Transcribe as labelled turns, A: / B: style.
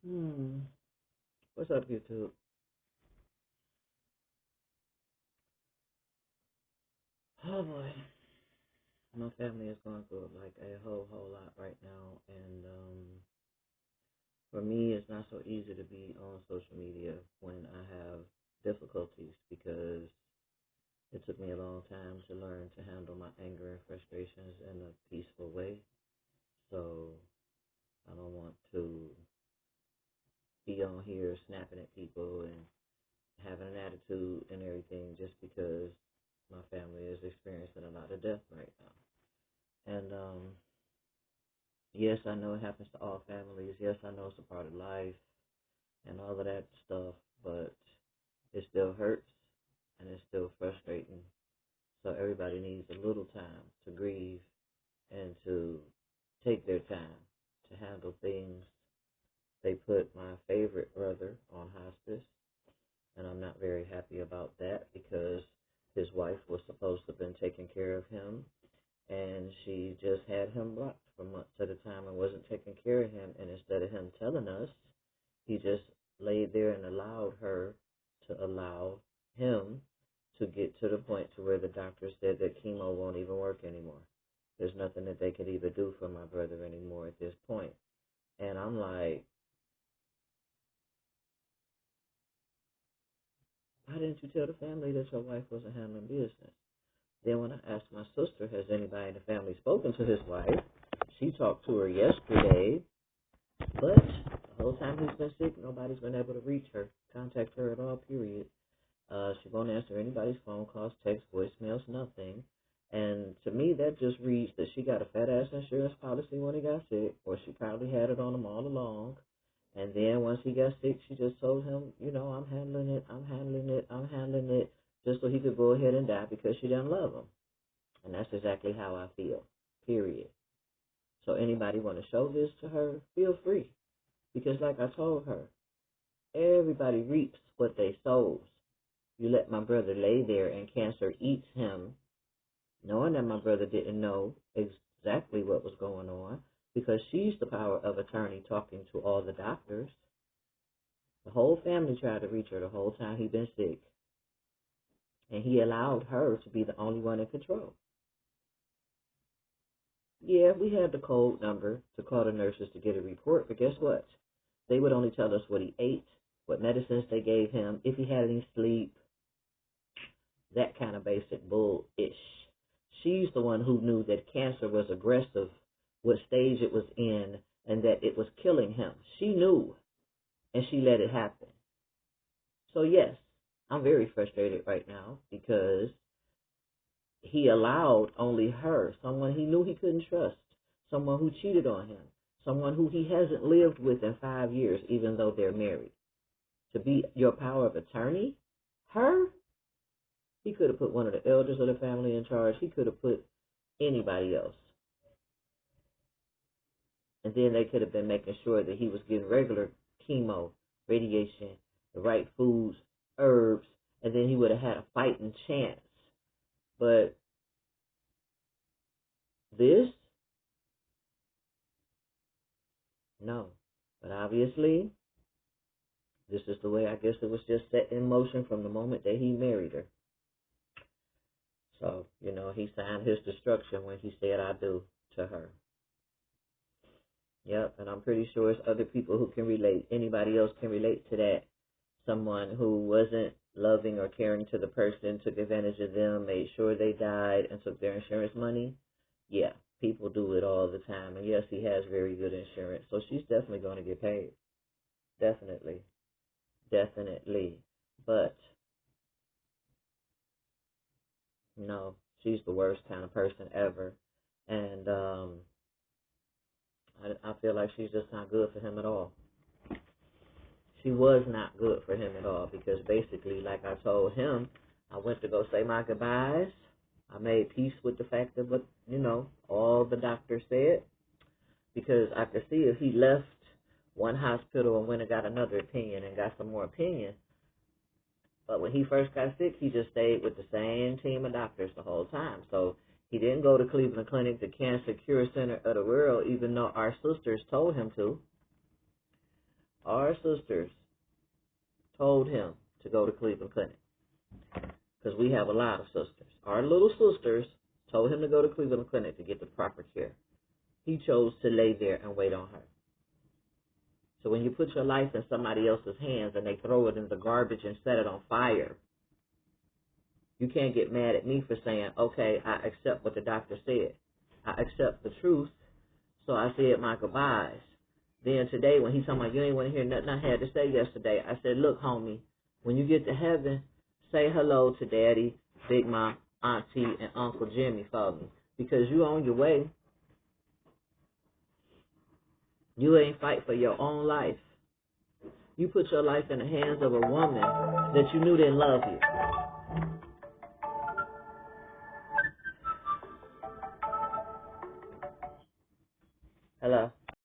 A: Hmm. What's up, YouTube? Oh boy, my family is going through like a whole lot right now, and for me, it's not so easy to be on social media when I have difficulties because it took me a long time to learn to handle my anger and frustrations in a peaceful way. So I don't want to be on here snapping at people and having an attitude and everything just because my family is experiencing a lot of death right now. And yes, I know it happens to all families. Yes, I know it's a part of life and all of that stuff, but it still hurts and it's still frustrating. So everybody needs a little time to grieve and to take their time to handle things. They put my favorite brother on hospice, and I'm not very happy about that because his wife was supposed to have been taking care of him, and she just had him blocked for months at a time and wasn't taking care of him. And instead of him telling us, he just laid there and allowed her to allow him to get to the point to where the doctor said that chemo won't even work anymore. There's nothing that they could even do for my brother anymore at this point. And I'm like, why didn't you tell the family that your wife wasn't handling business? Then when I asked my sister, has anybody in the family spoken to his wife? She talked to her yesterday, but the whole time he's been sick, nobody's been able to reach her, contact her at all, period. She won't answer anybody's phone calls, text, voicemails, nothing. And to me, that just reads that she got a fat ass insurance policy when he got sick, or she probably had it on him all along. And then once he got sick, she just told him, I'm handling it, I'm handling it, I'm handling it, just so he could go ahead and die because she didn't love him. And that's exactly how I feel, period. So anybody want to show this to her, feel free. Because like I told her, everybody reaps what they sows. You let my brother lay there and cancer eats him, knowing that my brother didn't know exactly what was going on because she's the power of attorney talking to all the doctors. The whole family tried to reach her the whole time he been sick, and he allowed her to be the only one in control. Yeah, we had the code number to call the nurses to get a report, but guess what? They would only tell us what he ate, what medicines they gave him, if he had any sleep, that kind of basic bull-ish. She's the one who knew that cancer was aggressive, what stage it was in, and that it was killing him. She knew, and she let it happen. So yes, I'm very frustrated right now because he allowed only her, someone he knew he couldn't trust, someone who cheated on him, someone who he hasn't lived with in 5 years, even though they're married, to be your power of attorney. Her, he could have put one of the elders of the family in charge. He could have put anybody else. And then they could have been making sure that he was getting regular chemo, radiation, the right foods, herbs, and then he would have had a fighting chance. But this, no. But obviously, this is the way I guess it was just set in motion from the moment that he married her. So, he signed his destruction when he said I do to her. Yep, and I'm pretty sure it's other people who can relate. Anybody else can relate to that. Someone who wasn't loving or caring to the person, took advantage of them, made sure they died, and took their insurance money. Yeah, people do it all the time. And yes, he has very good insurance. So she's definitely going to get paid. Definitely. Definitely. But no, she's the worst kind of person ever. And I feel like she's just not good for him at all. She was not good for him at all because basically, like I told him, I went to go say my goodbyes. I made peace with the fact of what, all the doctors said because I could see if he left one hospital and went and got another opinion and got some more opinion. But when he first got sick, he just stayed with the same team of doctors the whole time. So he didn't go to Cleveland Clinic, the Cancer Cure Center of the world, even though our sisters told him to. our sisters told him to go to Cleveland Clinic, because we have a lot of sisters. Our little sisters told him to go to Cleveland Clinic to get the proper care. He chose to lay there and wait on her. So when you put your life in somebody else's hands and they throw it in the garbage and set it on fire, you can't get mad at me for saying, okay, I accept what the doctor said. I accept the truth, so I said my goodbyes. Then today when he's talking about you ain't want to hear nothing I had to say yesterday, I said, look, homie, when you get to heaven, say hello to Daddy, Big Mom, Auntie, and Uncle Jimmy for me, because you on your way. You ain't fight for your own life. You put your life in the hands of a woman that you knew didn't love you.